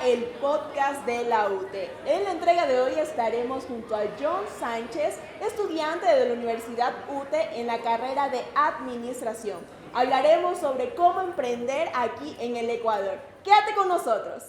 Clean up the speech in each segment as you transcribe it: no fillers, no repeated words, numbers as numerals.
el podcast de la UTE. En la entrega de hoy estaremos junto a John Sánchez, estudiante de la Universidad UTE en la carrera de Administración. Hablaremos sobre cómo emprender aquí en el Ecuador. Quédate con nosotros.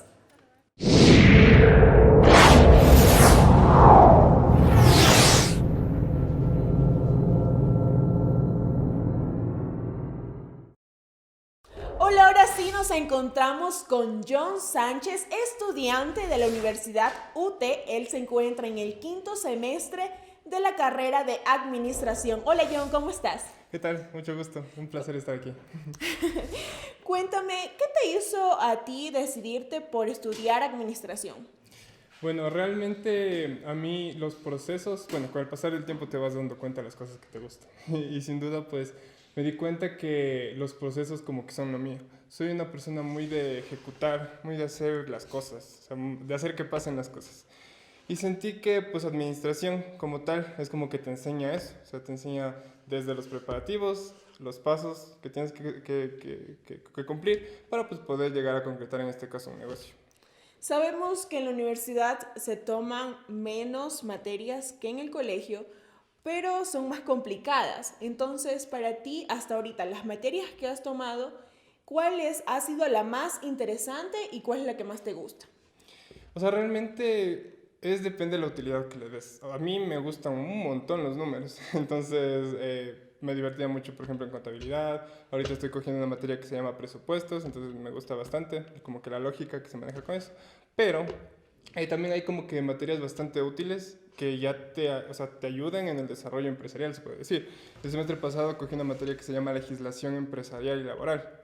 Hola, ahora sí nos encontramos con John Sánchez, estudiante de la Universidad UTE. Él se encuentra en el 5º semestre de la carrera de Administración. Hola John, ¿cómo estás? ¿Qué tal? Mucho gusto, un placer estar aquí. Cuéntame, ¿qué te hizo a ti decidirte por estudiar Administración? Bueno, realmente a mí los procesos, con el pasar del tiempo te vas dando cuenta de las cosas que te gustan. Y sin duda, pues, me di cuenta que los procesos como que son lo mío. Soy una persona muy de ejecutar, muy de hacer las cosas, o sea, de hacer que pasen las cosas. Y sentí que, pues, administración como tal es como que te enseña eso, o sea, te enseña desde los preparativos, los pasos que tienes que cumplir para, pues, poder llegar a concretar, en este caso, un negocio. Sabemos que en la universidad se toman menos materias que en el colegio, pero son más complicadas. Entonces, para ti, hasta ahorita, las materias que has tomado, ha sido la más interesante y cuál es la que más te gusta? O sea, realmente depende de la utilidad que le des. A mí me gustan un montón los números, entonces me divertía mucho, por ejemplo, en contabilidad. Ahorita estoy cogiendo una materia que se llama presupuestos, entonces me gusta bastante, como que la lógica que se maneja con eso. Pero también hay como que materias bastante útiles que ya te ayudan en el desarrollo empresarial, se puede decir. El semestre pasado cogí una materia que se llama legislación empresarial y laboral.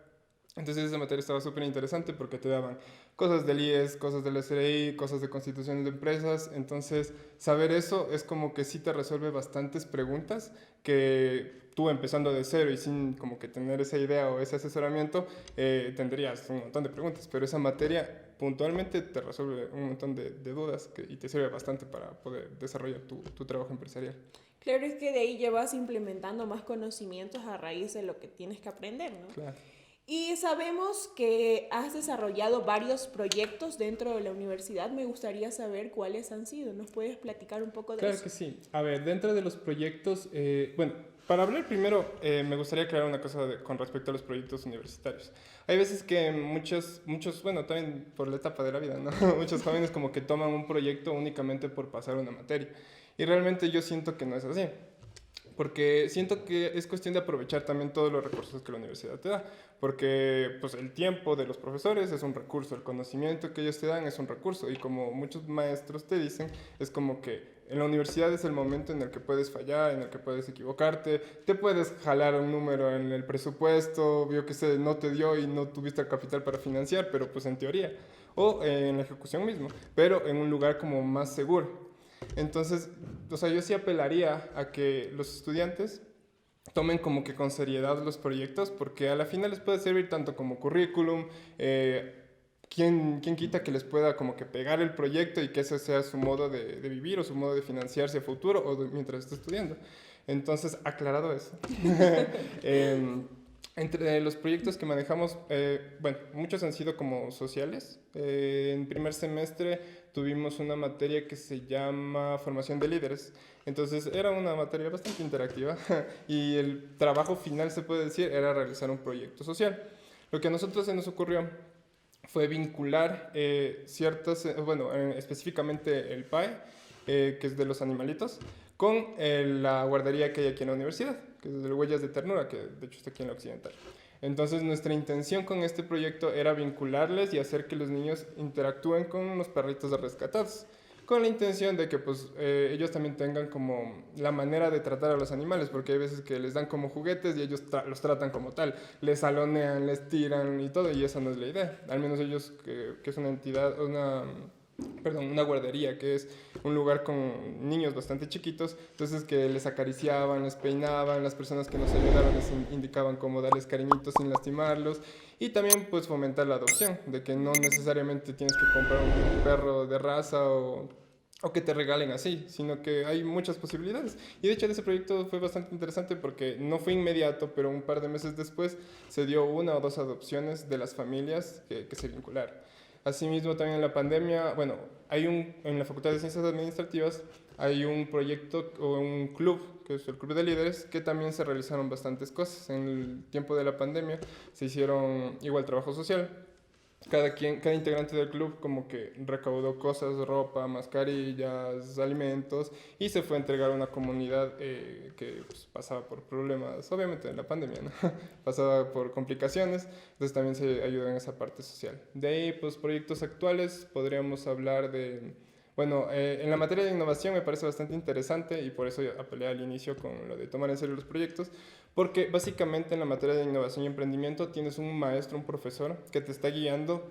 Entonces esa materia estaba súper interesante porque te daban cosas del IES, cosas del SRI, cosas de constituciones de empresas. Entonces saber eso es como que sí te resuelve bastantes preguntas que tú, empezando de cero y sin como que tener esa idea o ese asesoramiento, tendrías un montón de preguntas. Pero esa materia puntualmente te resuelve un montón de dudas y te sirve bastante para poder desarrollar tu trabajo empresarial. Claro, es que de ahí ya vas implementando más conocimientos a raíz de lo que tienes que aprender, ¿no? Claro. Y sabemos que has desarrollado varios proyectos dentro de la universidad. Me gustaría saber cuáles han sido. ¿Nos puedes platicar un poco de eso? Claro que sí. A ver, dentro de los proyectos, para hablar primero, me gustaría aclarar una cosa con respecto a los proyectos universitarios. Hay veces que muchos, también por la etapa de la vida, ¿no? Muchos jóvenes como que toman un proyecto únicamente por pasar una materia. Y realmente yo siento que no es así. Porque siento que es cuestión de aprovechar también todos los recursos que la universidad te da, porque pues el tiempo de los profesores es un recurso, el conocimiento que ellos te dan es un recurso, y como muchos maestros te dicen, es como que en la universidad es el momento en el que puedes fallar, en el que puedes equivocarte, te puedes jalar un número en el presupuesto, vio que no te dio y no tuviste el capital para financiar, pero pues en teoría, o en la ejecución mismo, pero en un lugar como más seguro. Entonces, o sea, yo sí apelaría a que los estudiantes tomen como que con seriedad los proyectos, porque a la final les puede servir tanto como currículum. ¿Quién quita que les pueda como que pegar el proyecto y que ese sea su modo de vivir o su modo de financiarse a futuro o mientras esté estudiando? Entonces, aclarado eso. Entre los proyectos que manejamos, muchos han sido como sociales. En primer semestre tuvimos una materia que se llama formación de líderes. Entonces era una materia bastante interactiva y el trabajo final, se puede decir, era realizar un proyecto social. Lo que a nosotros se nos ocurrió fue vincular específicamente el PAE, que es de los animalitos, con la guardería que hay aquí en la universidad, que es de Huellas de Ternura, que de hecho está aquí en la Occidental. Entonces nuestra intención con este proyecto era vincularles y hacer que los niños interactúen con los perritos rescatados, con la intención de que pues, ellos también tengan como la manera de tratar a los animales, porque hay veces que les dan como juguetes y ellos los tratan como tal, les salonean, les tiran y todo, y esa no es la idea. Al menos ellos, que es una entidad, una guardería, que es un lugar con niños bastante chiquitos, entonces que les acariciaban, les peinaban, las personas que nos ayudaron les indicaban cómo darles cariñitos sin lastimarlos, y también pues fomentar la adopción, de que no necesariamente tienes que comprar un perro de raza o que te regalen así, sino que hay muchas posibilidades. Y de hecho ese proyecto fue bastante interesante porque no fue inmediato, pero un par de meses después se dio 1 o 2 adopciones de las familias que se vincularon. Asimismo, también en la pandemia, bueno, en la Facultad de Ciencias Administrativas hay un proyecto o un club, que es el Club de Líderes, que también se realizaron bastantes cosas. En el tiempo de la pandemia se hicieron igual trabajo social. Cada integrante del club como que recaudó cosas, ropa, mascarillas, alimentos y se fue a entregar a una comunidad que pues, pasaba por problemas, obviamente en la pandemia, ¿no? Pasaba por complicaciones, entonces también se ayudó en esa parte social. De ahí, pues proyectos actuales, podríamos hablar de, bueno, en la materia de innovación me parece bastante interesante y por eso apelé al inicio con lo de tomar en serio los proyectos, porque básicamente en la materia de innovación y emprendimiento tienes un maestro, un profesor que te está guiando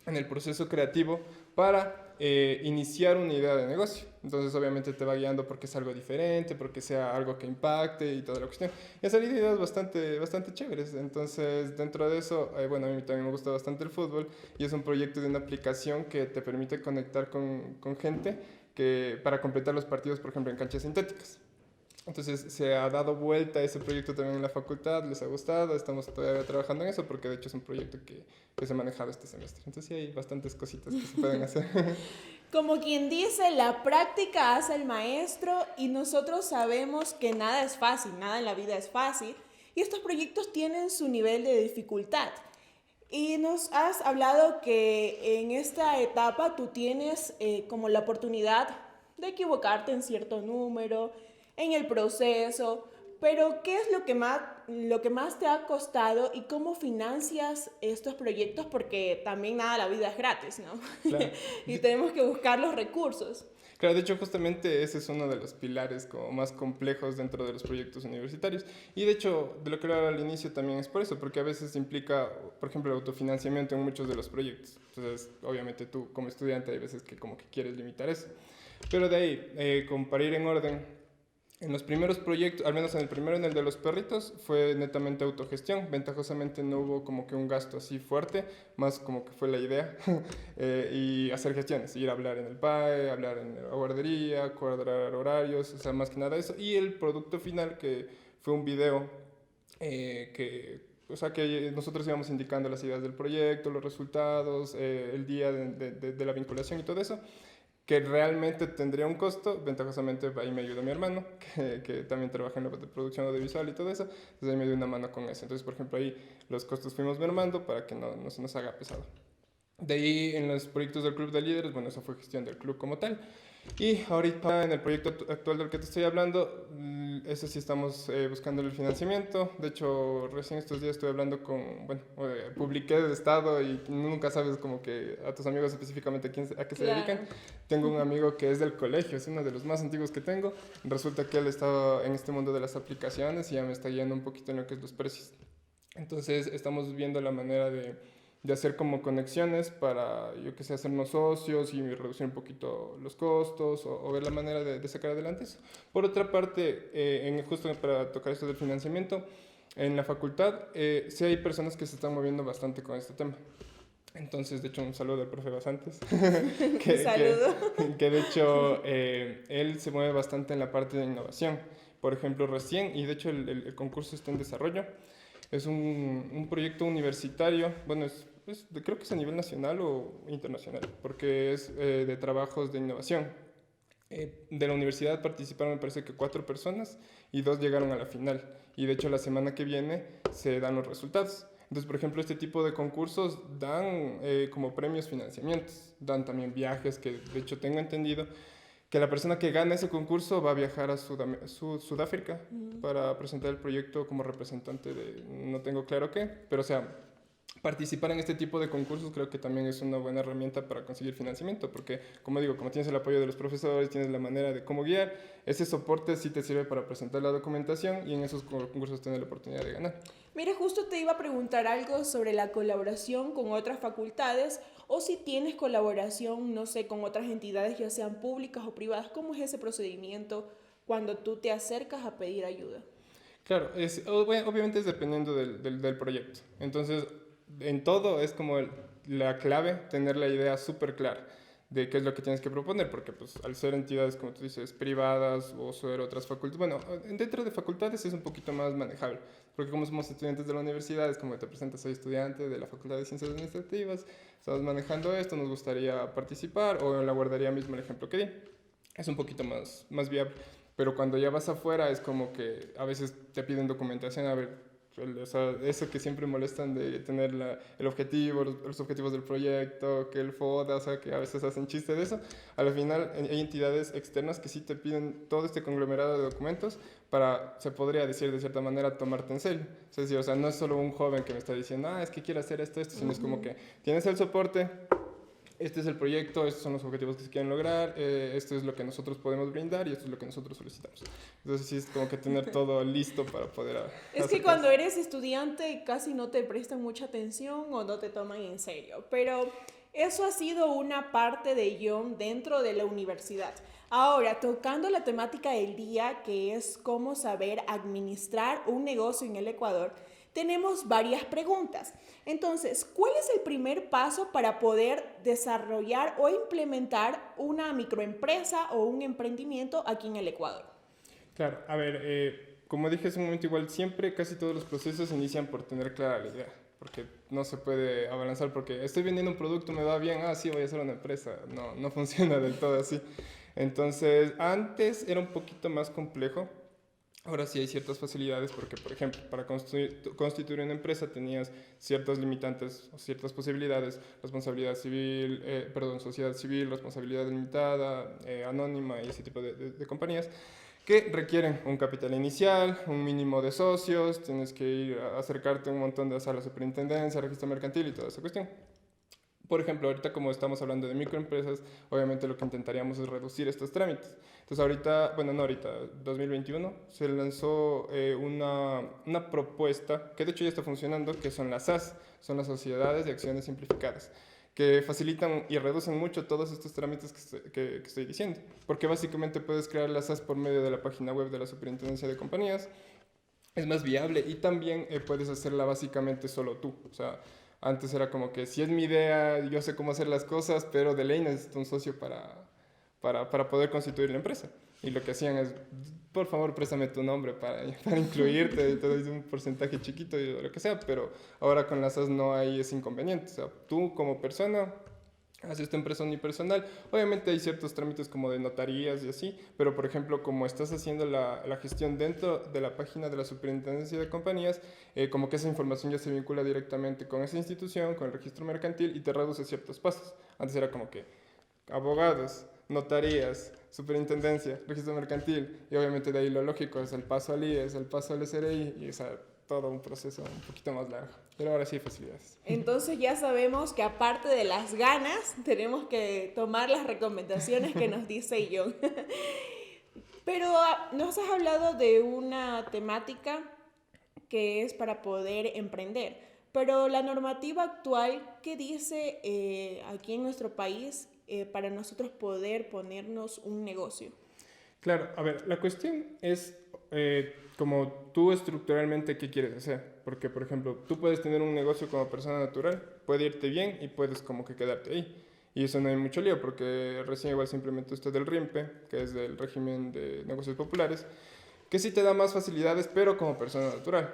en el proceso creativo para iniciar una idea de negocio. Entonces obviamente te va guiando porque es algo diferente, porque sea algo que impacte y toda la cuestión. Y han salido ideas bastante chéveres. Entonces dentro de eso, bueno, a mí también me gusta bastante el fútbol y es un proyecto de una aplicación que te permite conectar con gente para completar los partidos, por ejemplo, en canchas sintéticas. Entonces se ha dado vuelta ese proyecto también en la facultad, les ha gustado, estamos todavía trabajando en eso porque de hecho es un proyecto que se ha manejado este semestre. Entonces sí hay bastantes cositas que se pueden hacer. Como quien dice, la práctica hace el maestro y nosotros sabemos que nada es fácil, nada en la vida es fácil y estos proyectos tienen su nivel de dificultad. Y nos has hablado que en esta etapa tú tienes como la oportunidad de equivocarte en cierto número, en el proceso, pero ¿qué es lo que más te ha costado y cómo financias estos proyectos? Porque también nada, la vida es gratis, ¿no? Claro. Y tenemos que buscar los recursos. Claro, de hecho justamente ese es uno de los pilares como más complejos dentro de los proyectos universitarios. Y de hecho, de lo que hablaba al inicio también es por eso, porque a veces implica, por ejemplo, el autofinanciamiento en muchos de los proyectos. Entonces, obviamente tú como estudiante hay veces que como que quieres limitar eso. Pero de ahí, como para ir en orden, en los primeros proyectos, al menos en el primero, en el de los perritos, fue netamente autogestión. Ventajosamente no hubo como que un gasto así fuerte, más como que fue la idea. Y hacer gestiones, ir a hablar en el PAE, hablar en la guardería, cuadrar horarios, o sea, más que nada eso. Y el producto final, que fue un video o sea, que nosotros íbamos indicando las ideas del proyecto, los resultados, el día de la vinculación y todo eso, que realmente tendría un costo. Ventajosamente ahí me ayudó mi hermano, que también trabaja en la producción audiovisual y todo eso, entonces ahí me dio una mano con eso. Entonces, por ejemplo, ahí los costos fuimos mermando para que no se nos haga pesado. De ahí, en los proyectos del Club de Líderes, bueno, eso fue gestión del club como tal. Y ahorita en el proyecto actual del que te estoy hablando, ese sí estamos buscando el financiamiento. De hecho, recién estos días estoy hablando bueno, publiqué de estado y nunca sabes como que a tus amigos específicamente a qué se dedican. Tengo un amigo que es del colegio, es uno de los más antiguos que tengo. Resulta que él está en este mundo de las aplicaciones y ya me está guiando un poquito en lo que es los precios. Entonces estamos viendo la manera de hacer como conexiones para, yo que sé, hacernos socios y reducir un poquito los costos o ver la manera de sacar adelante eso. Por otra parte, justo para tocar esto del financiamiento, en la facultad sí hay personas que se están moviendo bastante con este tema. Entonces, de hecho, un saludo al profe Basantes. Un saludo. Que de hecho, él se mueve bastante en la parte de innovación. Por ejemplo, recién, y de hecho el concurso está en desarrollo, es un proyecto universitario, bueno, creo que es a nivel nacional o internacional, porque es de trabajos de innovación. De la universidad participaron, me parece que 4 personas y 2 llegaron a la final. Y de hecho la semana que viene se dan los resultados. Entonces, por ejemplo, este tipo de concursos dan como premios financiamientos, dan también viajes, que de hecho tengo entendido que la persona que gana ese concurso va a viajar a Sudáfrica para presentar el proyecto como representante de, no tengo claro qué, pero o sea, participar en este tipo de concursos creo que también es una buena herramienta para conseguir financiamiento, porque como digo, como tienes el apoyo de los profesores, tienes la manera de cómo guiar, ese soporte sí te sirve para presentar la documentación y en esos concursos tener la oportunidad de ganar. Mira, justo te iba a preguntar algo sobre la colaboración con otras facultades o si tienes colaboración, no sé, con otras entidades, ya sean públicas o privadas. ¿Cómo es ese procedimiento cuando tú te acercas a pedir ayuda? Claro, obviamente es dependiendo del proyecto. Entonces, en todo es como la clave tener la idea súper clara. de qué es lo que tienes que proponer, porque pues al ser entidades, como tú dices, privadas o ser otras facultades, bueno, dentro de facultades es un poquito más manejable, porque como somos estudiantes de la universidad, es como que te presentas, soy estudiante de la Facultad de Ciencias Administrativas, estamos manejando esto, nos gustaría participar, o en la guardería mismo el ejemplo que di, es un poquito más viable. Pero cuando ya vas afuera es como que a veces te piden documentación, a ver, o sea, eso que siempre molestan de tener el objetivo, los objetivos del proyecto, que el FODA, o sea, que a veces hacen chiste de eso. Al final hay entidades externas que sí te piden todo este conglomerado de documentos para, se podría decir de cierta manera, tomarte en serio. Es decir, o sea, no es solo un joven que me está diciendo, es que quiero hacer esto, sino es como que tienes el soporte, este es el proyecto, estos son los objetivos que se quieren lograr, esto es lo que nosotros podemos brindar y esto es lo que nosotros solicitamos. Entonces sí es como que tener todo listo para poder Es que cuando eres estudiante casi no te prestan mucha atención o no te toman en serio, pero eso ha sido una parte de John dentro de la universidad. Ahora, tocando la temática del día, que es cómo saber administrar un negocio en el Ecuador, tenemos varias preguntas. Entonces, ¿cuál es el primer paso para poder desarrollar o implementar una microempresa o un emprendimiento aquí en el Ecuador? Claro, a ver, como dije hace un momento, igual siempre casi todos los procesos inician por tener clara la idea, porque no se puede abalanzar porque estoy vendiendo un producto, me va bien, sí, voy a hacer una empresa. No funciona del todo así. Entonces, antes era un poquito más complejo. Ahora sí hay ciertas facilidades porque, por ejemplo, para constituir una empresa tenías ciertos limitantes o ciertas posibilidades, responsabilidad civil, sociedad civil, responsabilidad limitada, anónima y ese tipo de compañías que requieren un capital inicial, un mínimo de socios, tienes que ir a acercarte un montón de a la superintendencia, registro mercantil y toda esa cuestión. Por ejemplo, ahorita como estamos hablando de microempresas, obviamente lo que intentaríamos es reducir estos trámites. Entonces ahorita, bueno, no ahorita, 2021, se lanzó una propuesta, que de hecho ya está funcionando, que son las SAS, son las Sociedades de Acciones Simplificadas, que facilitan y reducen mucho todos estos trámites que estoy diciendo. Porque básicamente puedes crear las SAS por medio de la página web de la Superintendencia de Compañías, es más viable y también puedes hacerla básicamente solo tú. O sea, antes era como que si es mi idea, yo sé cómo hacer las cosas, pero de ley necesito un socio para poder constituir la empresa. Y lo que hacían es, por favor, préstame tu nombre para incluirte, y te doy un porcentaje chiquito y lo que sea, pero ahora con las SAS no hay ese inconveniente. O sea, tú como persona haces tu empresa unipersonal. Obviamente hay ciertos trámites como de notarías y así, pero por ejemplo, como estás haciendo la gestión dentro de la página de la Superintendencia de Compañías, como que esa información ya se vincula directamente con esa institución, con el registro mercantil y te reduce ciertos pasos. Antes era como que abogados, notarías, superintendencia, registro mercantil y obviamente de ahí lo lógico es el paso al IES, el paso al SRI y todo un proceso un poquito más largo, pero ahora sí hay facilidades. Entonces ya sabemos que aparte de las ganas, tenemos que tomar las recomendaciones que nos dice John. Pero nos has hablado de una temática que es para poder emprender, pero la normativa actual, ¿qué dice aquí en nuestro país para nosotros poder ponernos un negocio? Claro, a ver, la cuestión es como tú estructuralmente qué quieres hacer. Porque, por ejemplo, tú puedes tener un negocio como persona natural, puede irte bien y puedes como que quedarte ahí. Y eso no hay mucho lío porque recién igual se implementó esto del RIMPE, que es del régimen de negocios populares, que sí te da más facilidades, pero como persona natural.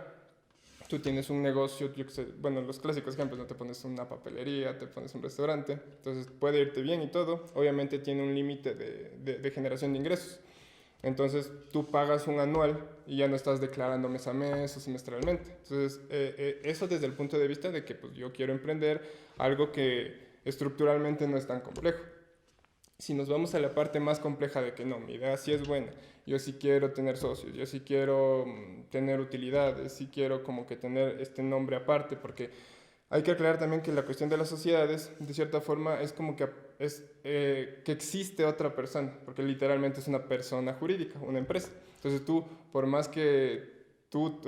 Tú tienes un negocio, yo qué sé, bueno, los clásicos ejemplos, no te pones una papelería, te pones un restaurante, entonces puede irte bien y todo. Obviamente tiene un límite de generación de ingresos. Entonces tú pagas un anual y ya no estás declarando mes a mes o semestralmente. Entonces eso desde el punto de vista de que pues, yo quiero emprender algo que estructuralmente no es tan complejo. Si nos vamos a la parte más compleja de que no, mi idea sí es buena, yo sí quiero tener socios, yo sí quiero tener utilidades, sí quiero como que tener este nombre aparte, porque hay que aclarar también que la cuestión de las sociedades, de cierta forma, es como que que existe otra persona, porque literalmente es una persona jurídica, una empresa. Entonces tú, por más que tú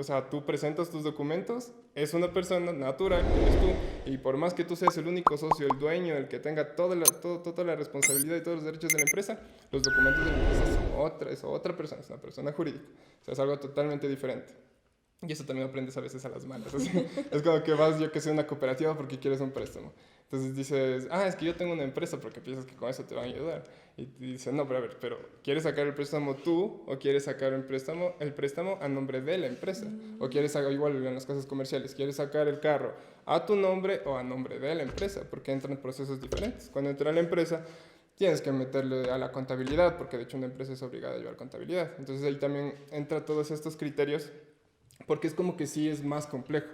presentas tus documentos, es una persona natural, que eres tú, y por más que tú seas el único socio, el dueño, el que tenga toda la responsabilidad y todos los derechos de la empresa, los documentos de la empresa es otra persona, es una persona jurídica. O sea, es algo totalmente diferente. Y eso también aprendes a veces a las malas. Así. Es como que vas, yo que sé, a una cooperativa porque quieres un préstamo. Entonces dices, es que yo tengo una empresa porque piensas que con eso te van a ayudar. Y te dicen, no, pero a ver, pero ¿quieres sacar el préstamo tú o quieres sacar el préstamo a nombre de la empresa? O quieres sacar, igual en las casas comerciales, ¿quieres sacar el carro a tu nombre o a nombre de la empresa? Porque entran en procesos diferentes. Cuando entra la empresa, tienes que meterle a la contabilidad, porque de hecho una empresa es obligada a llevar contabilidad. Entonces ahí también entra todos estos criterios, porque es como que sí es más complejo.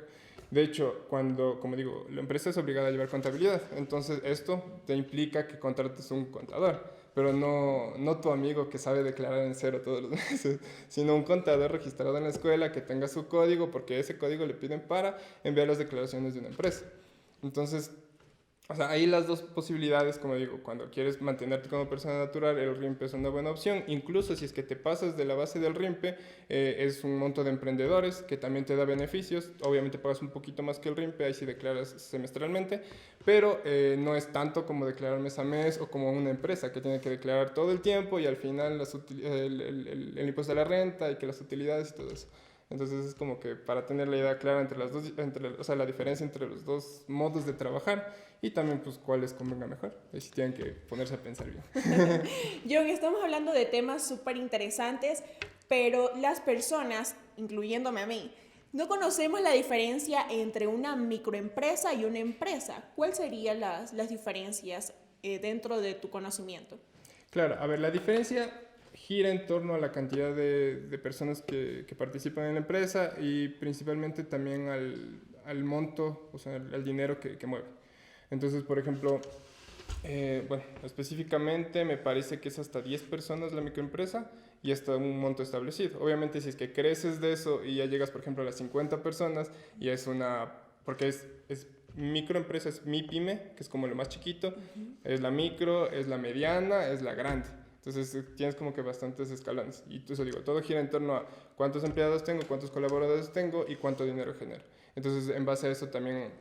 De hecho, como digo, la empresa es obligada a llevar contabilidad, entonces esto te implica que contrates un contador, pero no tu amigo que sabe declarar en cero todos los meses, sino un contador registrado en la escuela que tenga su código, porque ese código le piden para enviar las declaraciones de una empresa. Entonces, o sea, hay las dos posibilidades, como digo, cuando quieres mantenerte como persona natural, el RIMPE es una buena opción. Incluso si es que te pasas de la base del RIMPE, es un monto de emprendedores que también te da beneficios. Obviamente pagas un poquito más que el RIMPE, ahí sí declaras semestralmente, pero no es tanto como declarar mes a mes o como una empresa que tiene que declarar todo el tiempo y al final el impuesto de la renta y que las utilidades y todo eso. Entonces es como que para tener la idea clara entre las dos, o sea, la diferencia entre los dos modos de trabajar y también pues cuál les convenga mejor. Ahí sí tienen que ponerse a pensar bien. John, estamos hablando de temas súper interesantes, pero las personas, incluyéndome a mí, no conocemos la diferencia entre una microempresa y una empresa. ¿Cuáles serían las diferencias dentro de tu conocimiento? Claro, a ver, la diferencia gira en torno a la cantidad de personas que participan en la empresa y principalmente también al monto, o sea, al dinero que mueve. Entonces, por ejemplo, bueno, específicamente me parece que es hasta 10 personas la microempresa y hasta un monto establecido. Obviamente, si es que creces de eso y ya llegas, por ejemplo, a las 50 personas y es porque es microempresa, es mi pyme, que es como lo más chiquito, es la micro, es la mediana, es la grande. Entonces tienes como que bastantes escalones. Y eso digo, todo gira en torno a cuántos empleados tengo, cuántos colaboradores tengo y cuánto dinero genero. Entonces, en base a eso también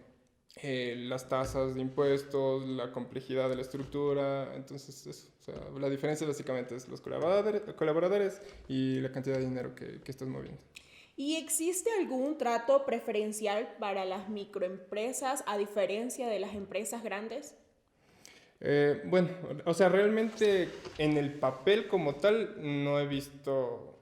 las tasas de impuestos, la complejidad de la estructura, entonces eso, o sea, la diferencia básicamente es los colaboradores y la cantidad de dinero que estás moviendo. ¿Y existe algún trato preferencial para las microempresas a diferencia de las empresas grandes? Bueno, o sea, realmente en el papel como tal no he visto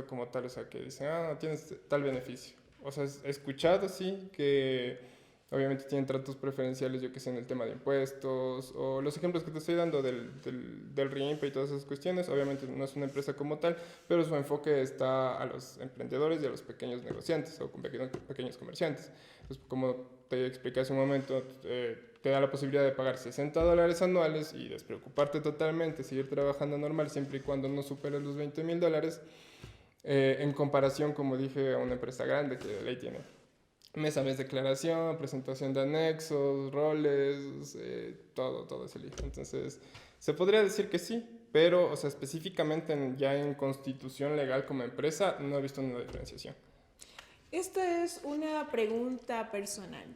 como tal, o sea, que dicen, no tienes tal beneficio. O sea, he escuchado, sí, que obviamente tienen tratos preferenciales, yo que sé, en el tema de impuestos, o los ejemplos que te estoy dando del RIMPE y todas esas cuestiones. Obviamente no es una empresa como tal, pero su enfoque está a los emprendedores y a los pequeños negociantes o pequeños comerciantes. Entonces, como te expliqué hace un momento, te da la posibilidad de pagar $60 anuales y despreocuparte totalmente, seguir trabajando normal siempre y cuando no superes los $20,000, en comparación, como dije, a una empresa grande que de ley tiene mes a mes declaración, presentación de anexos, roles, todo ese lío. Entonces, se podría decir que sí, pero, o sea, específicamente ya en constitución legal como empresa, no he visto una diferenciación. Esta es una pregunta personal.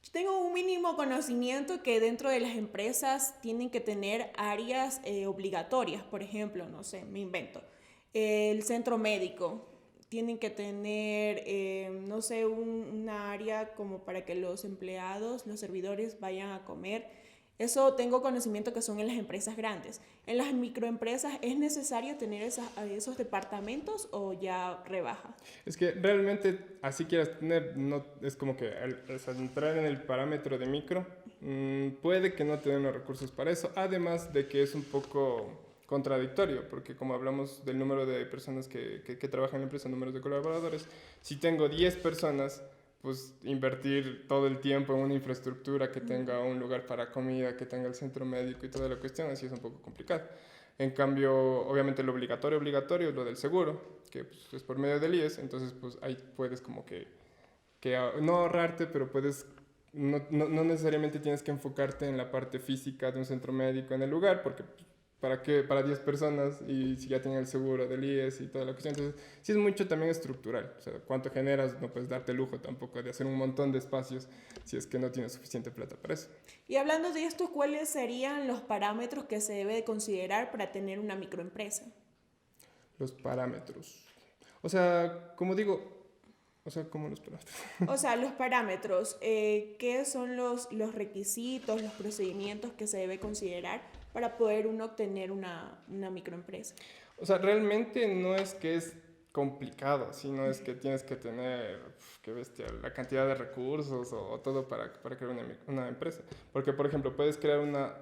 Yo tengo un mínimo conocimiento que dentro de las empresas tienen que tener áreas obligatorias, por ejemplo, no sé, me invento, el centro médico. Tienen que tener, no sé, una área como para que los empleados, los servidores vayan a comer. Eso tengo conocimiento que son en las empresas grandes. En las microempresas, ¿es necesario tener esos departamentos o ya rebaja? Es que realmente así quieras tener, no, es como que al entrar en el parámetro de micro, puede que no te den los recursos para eso, además de que es un poco contradictorio, porque como hablamos del número de personas que trabajan en la empresa, números de colaboradores, si tengo 10 personas, pues invertir todo el tiempo en una infraestructura que tenga un lugar para comida, que tenga el centro médico y toda la cuestión, así es un poco complicado. En cambio, obviamente lo obligatorio es lo del seguro, que pues, es por medio del IES, entonces pues ahí puedes como que no ahorrarte, pero puedes, no necesariamente tienes que enfocarte en la parte física de un centro médico en el lugar, porque pues, ¿para qué? Para 10 personas y si ya tienen el seguro del IES y toda la cuestión. Entonces, sí es mucho también estructural. O sea, cuánto generas, no puedes darte lujo tampoco de hacer un montón de espacios si es que no tienes suficiente plata para eso. Y hablando de esto, ¿cuáles serían los parámetros que se debe de considerar para tener una microempresa? Los parámetros. O sea, como digo, O sea, ¿cómo los parámetros? O sea, los parámetros, ¿qué son los requisitos, los procedimientos que se debe considerar para poder uno obtener una microempresa? O sea, realmente no es que es complicado, sino es que tienes que tener, qué bestia, la cantidad de recursos o todo para crear una empresa. Porque, por ejemplo, puedes crear una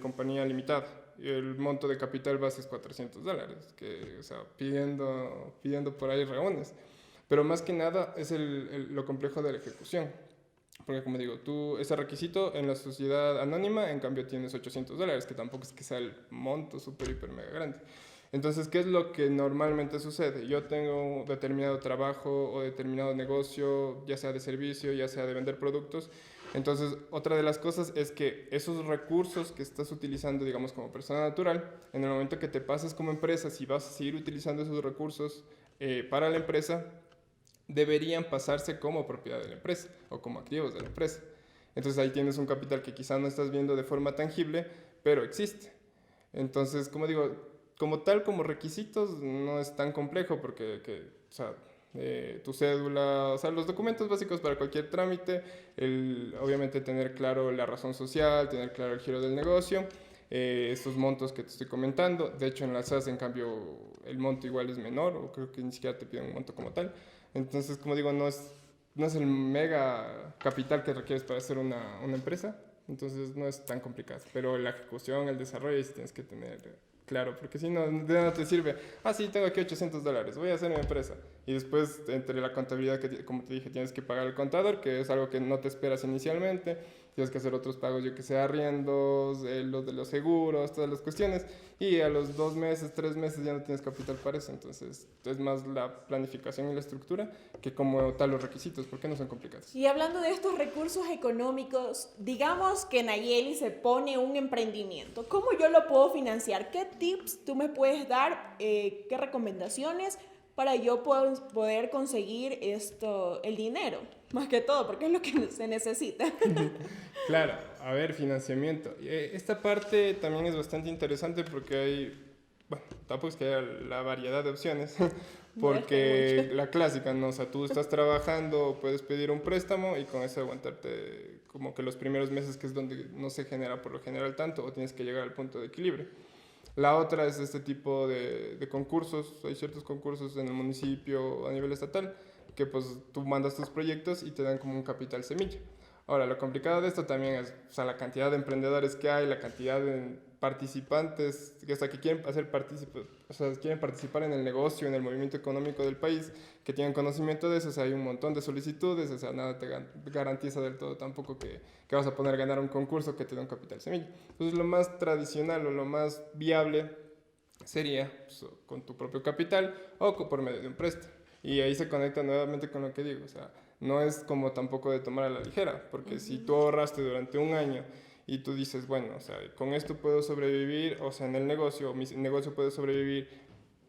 compañía limitada y el monto de capital base es $400, que, o sea, pidiendo por ahí reúnes. Pero más que nada es lo complejo de la ejecución. Porque como digo, tú ese requisito en la sociedad anónima, en cambio tienes $800, que tampoco es que sea el monto súper, hiper, mega grande. Entonces, ¿qué es lo que normalmente sucede? Yo tengo un determinado trabajo o determinado negocio, ya sea de servicio, ya sea de vender productos. Entonces, otra de las cosas es que esos recursos que estás utilizando, digamos, como persona natural, en el momento que te pases como empresa, si vas a seguir utilizando esos recursos para la empresa, deberían pasarse como propiedad de la empresa o como activos de la empresa. Entonces ahí tienes un capital que quizás no estás viendo de forma tangible, pero existe. Entonces, como digo, como tal, como requisitos, no es tan complejo porque, o sea, tu cédula, o sea, los documentos básicos para cualquier trámite, obviamente tener claro la razón social, tener claro el giro del negocio, estos montos que te estoy comentando. De hecho, en la SAS, en cambio, el monto igual es menor, o creo que ni siquiera te piden un monto como tal. Entonces, como digo, no es el mega capital que requieres para hacer una empresa, entonces no es tan complicado. Pero la ejecución, el desarrollo, sí tienes que tener claro, porque si no, de nada te sirve. Ah, sí, tengo aquí $800, voy a hacer mi empresa. Y después, entre la contabilidad, que como te dije, tienes que pagar al contador, que es algo que no te esperas inicialmente. Tienes que hacer otros pagos, yo que sé, arriendos, los de los seguros, todas las cuestiones. Y a los 2 meses, 3 meses ya no tienes capital para eso. Entonces, es más la planificación y la estructura que como tal los requisitos, porque no son complicados. Y hablando de estos recursos económicos, digamos que Nayeli se pone un emprendimiento. ¿Cómo yo lo puedo financiar? ¿Qué tips tú me puedes dar? ¿Qué recomendaciones para yo poder conseguir el dinero? Más que todo, porque es lo que se necesita. Claro, a ver, financiamiento. Esta parte también es bastante interesante porque bueno, tampoco es que haya la variedad de opciones, porque la clásica, ¿no? O sea, tú estás trabajando, puedes pedir un préstamo y con eso aguantarte como que los primeros meses, que es donde no se genera por lo general tanto, o tienes que llegar al punto de equilibrio. La otra es este tipo de concursos. Hay ciertos concursos en el municipio a nivel estatal que pues tú mandas tus proyectos y te dan como un capital semilla. Ahora, lo complicado de esto también es, o sea, la cantidad de emprendedores que hay, la cantidad de participantes, o sea, que quieren o sea, quieren participar en el negocio, en el movimiento económico del país, que tienen conocimiento de eso. O sea, hay un montón de solicitudes, o sea, nada te garantiza del todo tampoco que vas a poder ganar un concurso que te dé un capital semilla. Entonces, lo más tradicional o lo más viable sería pues, con tu propio capital o por medio de un préstamo. Y ahí se conecta nuevamente con lo que digo, o sea, no es como tampoco de tomar a la ligera, porque si tú ahorraste durante un año y tú dices, bueno, o sea, con esto puedo sobrevivir, o sea, en el negocio, mi negocio puede sobrevivir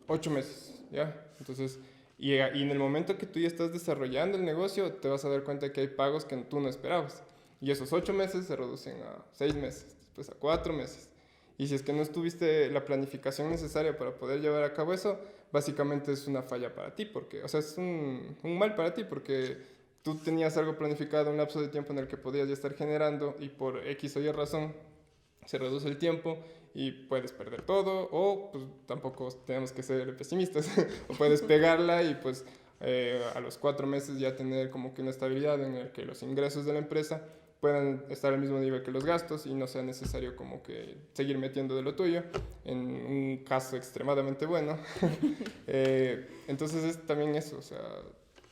8 meses, ¿ya? Entonces, y en el momento que tú ya estás desarrollando el negocio, te vas a dar cuenta que hay pagos que tú no esperabas. Y esos 8 meses se reducen a 6 meses, después a 4 meses. Y si es que no tuviste la planificación necesaria para poder llevar a cabo eso, básicamente es una falla para ti, porque, o sea, es un mal para ti, porque tú tenías algo planificado, un lapso de tiempo en el que podías ya estar generando y por X o Y razón se reduce el tiempo y puedes perder todo, o pues tampoco tenemos que ser pesimistas, o puedes pegarla y pues a los 4 meses ya tener como que una estabilidad en el que los ingresos de la empresa puedan estar al mismo nivel que los gastos y no sea necesario como que seguir metiendo de lo tuyo, en un caso extremadamente bueno. Entonces es también eso, o sea,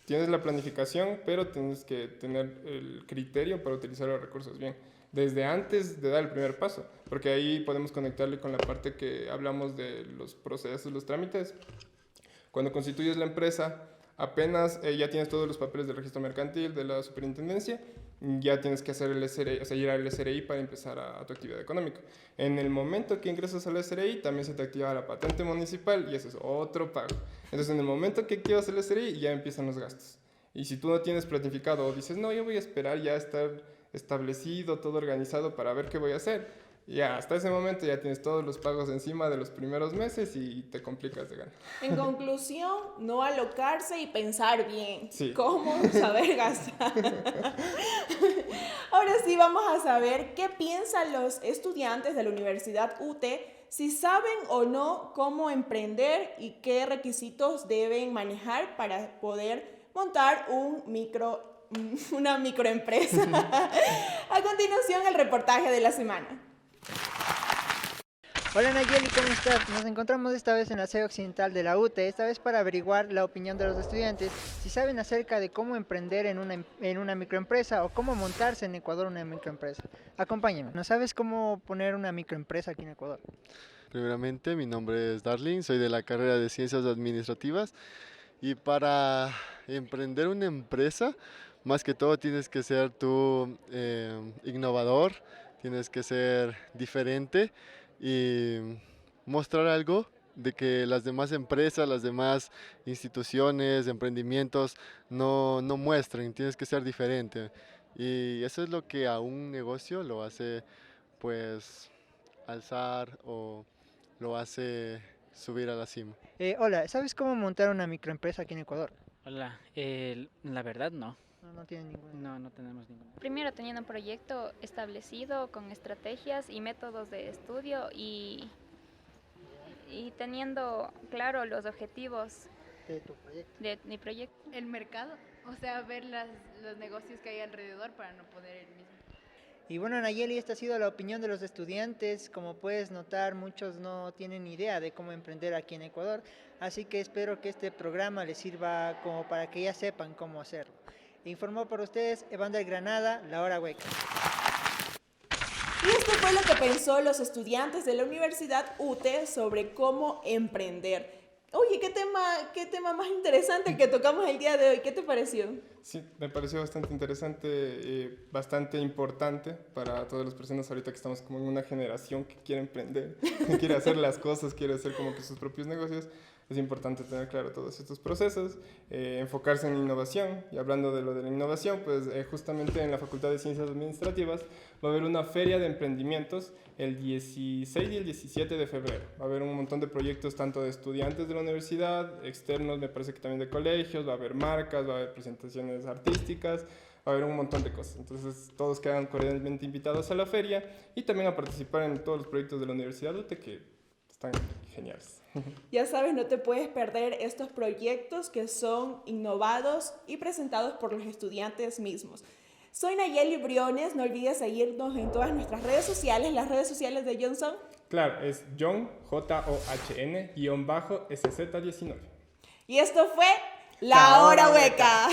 tienes la planificación, pero tienes que tener el criterio para utilizar los recursos bien, desde antes de dar el primer paso, porque ahí podemos conectarle con la parte que hablamos de los procesos, los trámites. Cuando constituyes la empresa, apenas ya tienes todos los papeles del registro mercantil, de la superintendencia, ya tienes que hacer el SRI, o sea, ir al SRI para empezar a tu actividad económica. En el momento que ingresas al SRI, también se te activa la patente municipal y ese es otro pago. Entonces, en el momento que activas el SRI, ya empiezan los gastos. Y si tú no tienes planificado o dices, no, yo voy a esperar ya estar establecido, todo organizado para ver qué voy a hacer, Ya, hasta ese momento ya tienes todos los pagos encima de los primeros meses y te complicas de ganar. En conclusión, no alocarse y pensar bien Sí. cómo saber gastar. Ahora sí vamos a saber qué piensan los estudiantes de la Universidad UTE, si saben o no cómo emprender y qué requisitos deben manejar para poder montar una microempresa. A continuación, el reportaje de la semana. Hola Nayeli, ¿cómo estás? Nos encontramos esta vez en la sede occidental de la UTE, esta vez para averiguar la opinión de los estudiantes, si saben acerca de cómo emprender en una microempresa o cómo montarse en Ecuador una microempresa. Acompáñame. ¿No sabes cómo poner una microempresa aquí en Ecuador? Primeramente, mi nombre es Darling, soy de la carrera de Ciencias Administrativas y para emprender una empresa, más que todo tienes que ser tú innovador, tienes que ser diferente y mostrar algo de que las demás empresas, las demás instituciones, emprendimientos no muestren, tienes que ser diferente. Y eso es lo que a un negocio lo hace pues alzar o lo hace subir a la cima. Hola, ¿sabes cómo montar una microempresa aquí en Ecuador? Hola, la verdad no. No tienen ninguna. No tenemos ninguna. Primero teniendo un proyecto establecido con estrategias y métodos de estudio y teniendo claro los objetivos De tu proyecto. de mi proyecto. El mercado, o sea, ver los negocios que hay alrededor para no poner el mismo. Y bueno, Nayeli, esta ha sido la opinión de los estudiantes. Como puedes notar, muchos no tienen idea de cómo emprender aquí en Ecuador, así que espero que este programa les sirva como para que ya sepan cómo hacerlo. Informó por ustedes Evander Granada, La Hora Hueca. Y esto fue lo que pensó los estudiantes de la Universidad UTE sobre cómo emprender. Oye, qué tema más interesante el que tocamos el día de hoy. ¿Qué te pareció? Sí, me pareció bastante interesante, bastante importante para todas las personas ahorita que estamos como en una generación que quiere emprender, que quiere hacer las cosas, quiere hacer como que sus propios negocios. Es importante tener claro todos estos procesos, enfocarse en innovación. Y hablando de lo de la innovación, pues justamente en la Facultad de Ciencias Administrativas va a haber una feria de emprendimientos el 16 y el 17 de febrero. Va a haber un montón de proyectos tanto de estudiantes de la universidad, externos, me parece que también de colegios, va a haber marcas, va a haber presentaciones artísticas, va a haber un montón de cosas. Entonces todos quedan cordialmente invitados a la feria y también a participar en todos los proyectos de la Universidad UTE que están geniales. Ya sabes, no te puedes perder estos proyectos que son innovados y presentados por los estudiantes mismos. Soy Nayeli Briones, no olvides seguirnos en todas nuestras redes sociales, las redes sociales de Johnson. Claro, es John, John, SZ19. Y esto fue La Hora Hueca.